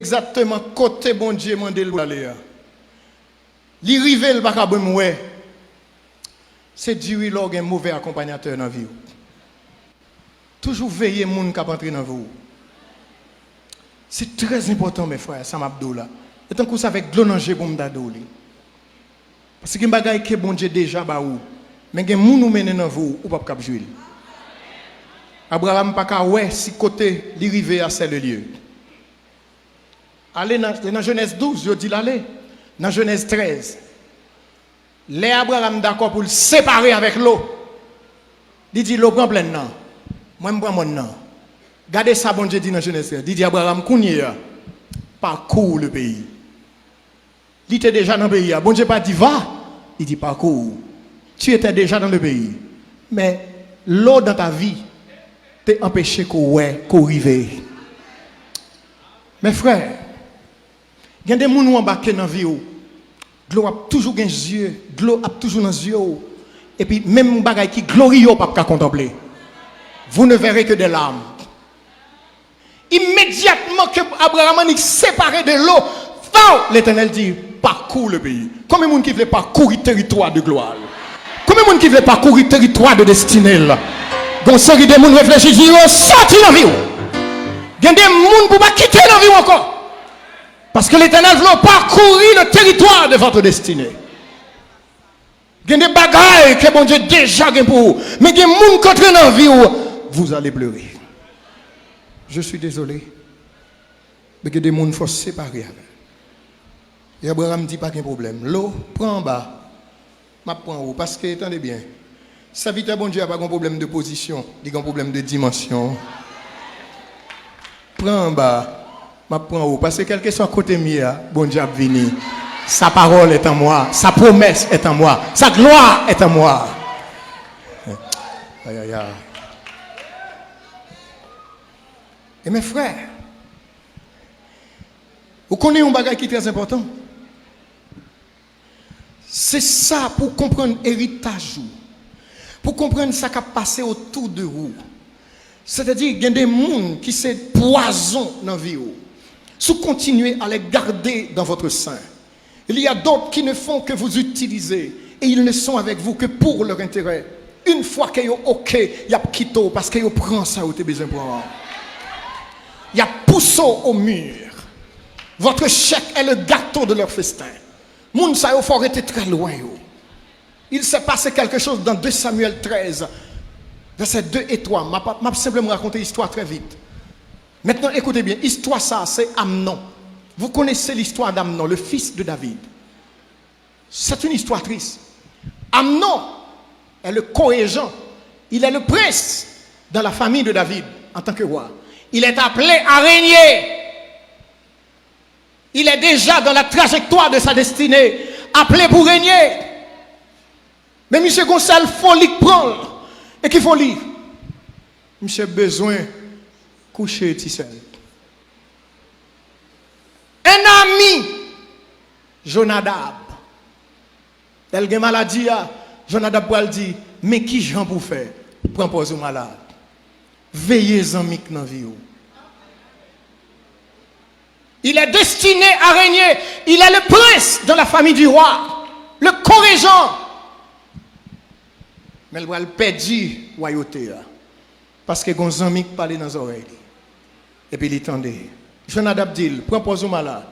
exactement côté bon Dieu mandé le aller. Li rive le pas ouais. C'est Dieu log un mauvais accompagnateur dans la vie. Toujours veiller moun qui entrer dans vous. C'est très important mes frères, ça m'a là. Et tant que ça avec de l'eau pour m'dado li. Parce que bagay que bon Dieu déjà ba ou. Mais gen moun ou mène dans vous ou pas cap jouer. Abraham pas ka ouais si côté li rive à c'est le lieu. Allez dans Genèse 12, je dis l'aller. Dans Genèse 13. Les Abraham d'accord pour le séparer avec l'eau. Il dit l'eau prend plein non. Moi je prends mon nom. Regardez ça bon Dieu dit dans Genèse 13. Il dit Abraham kounye parcours le pays. Il était déjà dans le pays. Bon Dieu pas dit va, il dit parcours. Tu étais déjà dans le pays. Mais l'eau dans ta vie t'a empêché qu'on rive. Mes frères, il y a des gens qui ont embarqué dans la vie. De l'eau a toujours dans les yeux. De l'eau a toujours dans les yeux. Et puis, même les choses qui glorieux, pas qu'à contempler. Vous ne verrez que des larmes. Immédiatement que Abraham est séparé de l'eau, l'Éternel dit parcours le pays. Combien de gens qui veulent parcourir le territoire de gloire? Combien de gens qui veulent parcourir le territoire de destinée? Donc, ceux qui réfléchissent, ils disent sorti dans la vie. Il y a des gens qui ne peuvent pas quitter la vie encore. Parce que l'Éternel veut parcourir le territoire de votre destinée. Il y a des bagailles que bon Dieu déjà pour vous. Mais il y a des gens qui entrent dans la vie où vous allez pleurer. Je suis désolé. Mais il y a des gens qu'il faut séparer. Et Abraham dit pas qu'il y a un problème. L'eau, prends en bas. Je prends en haut. Parce que, attendez bien, sa vie, bon Dieu n'a pas un problème de position. Il y a un problème de dimension. Prends en bas. Je prends en haut. Parce que quel que soit côté mien, bon Dieu a venu. Sa parole est en moi. Sa promesse est en moi. Sa gloire est en moi. Aïe, aïe, aïe. Et mes frères, vous connaissez un bagage qui est très important. C'est ça pour comprendre l'héritage. Pour comprendre ce qui a passé autour de vous. C'est-à-dire qu'il y a des gens qui sont poison dans la vie. Si vous continuez à les garder dans votre sein, il y a d'autres qui ne font que vous utiliser. Et ils ne sont avec vous que pour leur intérêt. Une fois qu'ils sont OK, il y a quitté parce qu'ils prennent ça où vous avez besoin de prendre. Il y a poussé au mur. Votre chèque est le gâteau de leur festin. Moun sa yo faut être très loin. Il s'est passé quelque chose dans 2 Samuel 13, versets 2 et 3. Je vais simplement raconter l'histoire très vite. Maintenant, écoutez bien. L'histoire, ça, c'est Amnon. Vous connaissez l'histoire d'Amnon, le fils de David. C'est une histoire triste. Amnon est le co-régent. Il est le prince dans la famille de David en tant que roi. Il est appelé à régner. Il est déjà dans la trajectoire de sa destinée, appelé pour régner. Mais M. Gonçalves, il faut lui prendre. Et qu'il faut lire. M. besoin de coucher Tissel. Un ami, Jonadab. Elle a une maladie, Jonadab va dire, mais qui j'en pour faire? Prends pause au malade. Veillez en mic dans la vie. Il est destiné à régner. Il est le prince dans la famille du roi. Le co-régent. Mais il va le perdre la royauté. Parce que les amis parlent dans les oreilles. Et puis il tendait. Jonadab dit, prends pause au malade.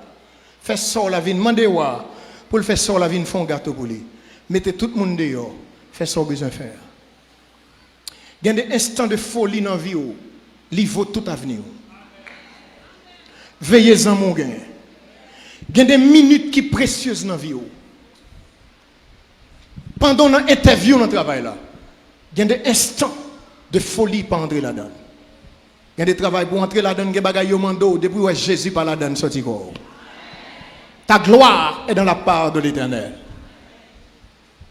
Fais sort la vie, demandez-moi. Pour le faire sort la vie, font un gâteau pour lui. Mettez tout le monde dehors. Fais ce qu'on a besoin de faire. Il y a des instants de folie dans la vie. Il vaut tout avenir. Veillez-en mon gain. Il y a des minutes qui sont précieuses dans la vie. Pendant l'interview dans le travail là, il y a des instants de folie pour entrer là-dedans. Il y a des travail pour entrer là-dedans, il y a des bagailles au mando, depuis où Jésus par là-dedans sorti corps. Ta gloire est dans la part de l'Éternel.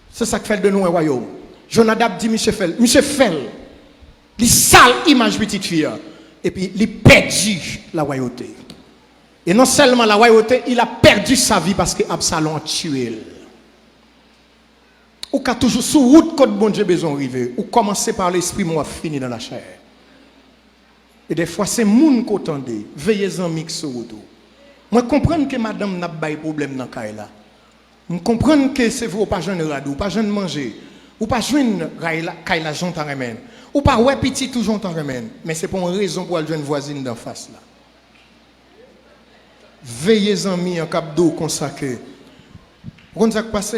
C'est ça qui fait de nous un royaume. Jonadab dit, Monsieur Fel, les sales images petite fille, et puis il perdu la royauté. Et non seulement la royauté, il a perdu sa vie parce que Absalom a tué. Ou qu'a toujours sous route quand bon Dieu besoin arriver, ou commencer par l'esprit, moi fini dans la chair. Et des fois c'est moun qu'attendez, veillez en mix sur route. Moi comprends que madame n'a pas de problème dans le là. Je comprends que c'est vous pas jeune radou, pas jeune manger, ou pas jeune kaila jontan remène, ou pas ouais petit tout jontan remène, mais c'est pour une raison pour aller jeune voisine d'en face là. Veillez amis en cap d'eau consacré. Vous comprenez ça qui passe?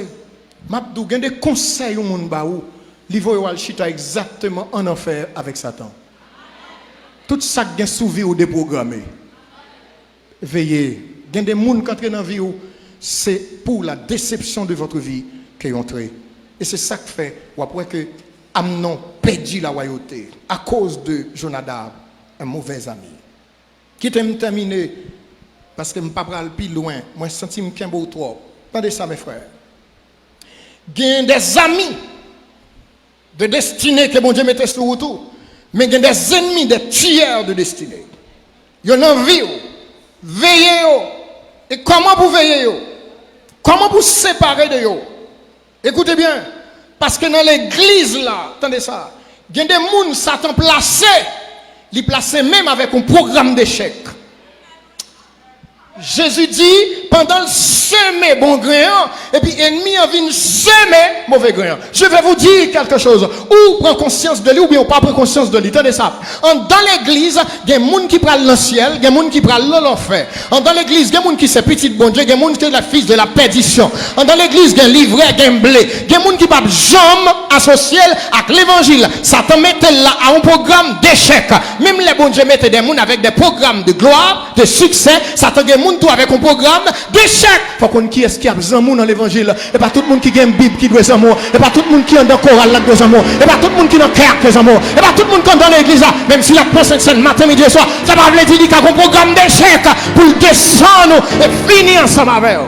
M'abdou gen des conseils au monde ba ou, li voyo al chita exactement en enfer avec Satan. Tout ça qui est souvi ou déprogrammé. Veillez. Il y a des gens qui entrent dans la vie, c'est pour la déception de votre vie qu'ils ont entré. Et c'est ça qui fait, ou après que Amnon perdit la royauté à cause de Jonadab, un mauvais ami. Qui t'aime terminer, parce que je ne peux pas aller plus loin, moi je sens que je suis un peu trop. Attendez ça mes frères. Il y a des amis de destinée que bon Dieu mettait sur tout, mais il y a des ennemis, des tueurs de destinée. Il y a une envie. Veillez. Et comment vous veillez? Comment vous séparer de eux? Écoutez bien. Parce que dans l'église là, attendez ça, il y a des gens Satan placé, les placé même avec un programme d'échec. Jésus dit, pendant le semer bon grain, et puis ennemi a venu semer mauvais grain. Je vais vous dire quelque chose. Ou prend conscience de lui, ou bien pas prend conscience de lui. Tenez ça. Dans l'église, il y a des gens qui prennent le ciel, il y a des gens qui prennent l'enfer. Dans l'église, il y a des gens qui sont petits bon Dieu, il y a des gens qui sont la fils de la perdition. Dans l'église, il y a un livret, il y a un blé. Il y a des gens qui ne peuvent jamais associer avec l'évangile. Satan mettait là à un programme d'échec. Même les bon Dieu mettaient des gens avec des programmes de gloire, de succès. Satan a tout avec un programme d'échec. Il faut qu'on qui est-ce qui a besoin dans l'évangile. Et pas tout le monde qui a une Bible qui doit être amour. Et pas tout le monde qui est dans le choral là doit amour. Et pas tout le monde qui est dans le cœur qui est amour. Et pas tout le monde qui est dans l'église là. Même si la pensée c'est le matin, midi et soir, ça va vous dire qu'il y a un programme d'échec pour descendre et finir ensemble avec eux.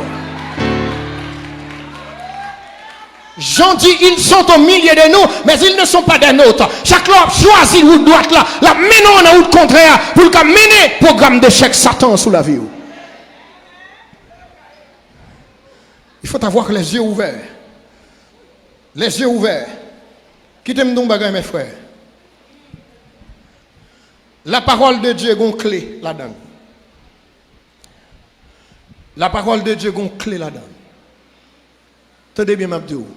Jean dit, ils sont au milieu de nous, mais ils ne sont pas des nôtres. Chaque l'homme choisit où doit là. La menons en route contraire pour le mener programme d'échec Satan sous la vie. Il faut avoir les yeux ouverts. Les yeux ouverts. Qui t'aime donc bagay mes frères? La parole de Dieu a une clé là-dedans. La parole de Dieu a une clé là-dedans. Tenez bien, Mabdou.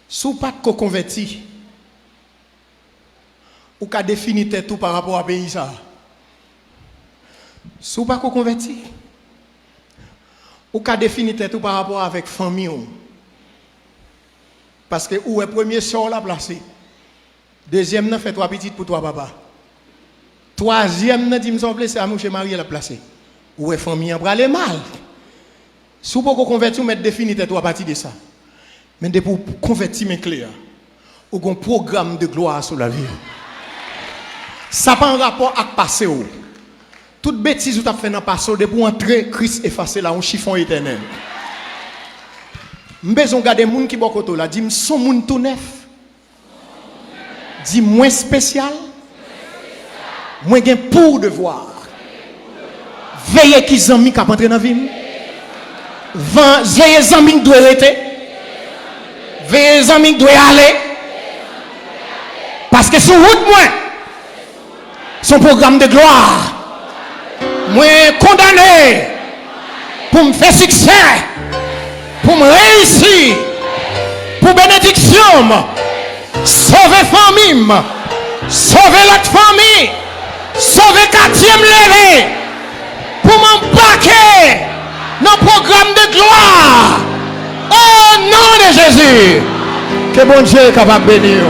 Si vous n'êtes pas converti, ou qu'à définir tout par rapport à pays ça. Si vous n'êtes pas converti, ou qu'à définir tout par rapport avec famille. Parce que où est premier sort la placé. Deuxième n'a fait 3 petites pour toi papa. Troisième n'a dit me semble c'est à mon chez Marie la placé. Où est famille en aller mal. Si vous pouvez convertir, vous mettez définir tout à partir de ça. Mais pour convertir mes clés, ou un programme de gloire sur la vie. Ça n'a pas un rapport avec le passé. Toute bêtise que tu as fait dans le passé, pour entrer, Christ effacer là, un chiffon éternel. Je vais regarder les gens qui sont côté là, dis son monde tout neuf. Dis moins spécial. Moins gain pour devoir. Veillez qui zami qui entrer dans la vie. Veillez zami qui doit rester. Veillez zami qui doit aller. Parce que sur route moi, son programme de gloire. Moi condamné pour me faire succès, pour me réussir, pour bénédiction, sauver famille, sauver l'autre famille, sauver quatrième levé, pour m'embarquer dans le programme de gloire. Au nom de Jésus, que bon Dieu est capable de bénir.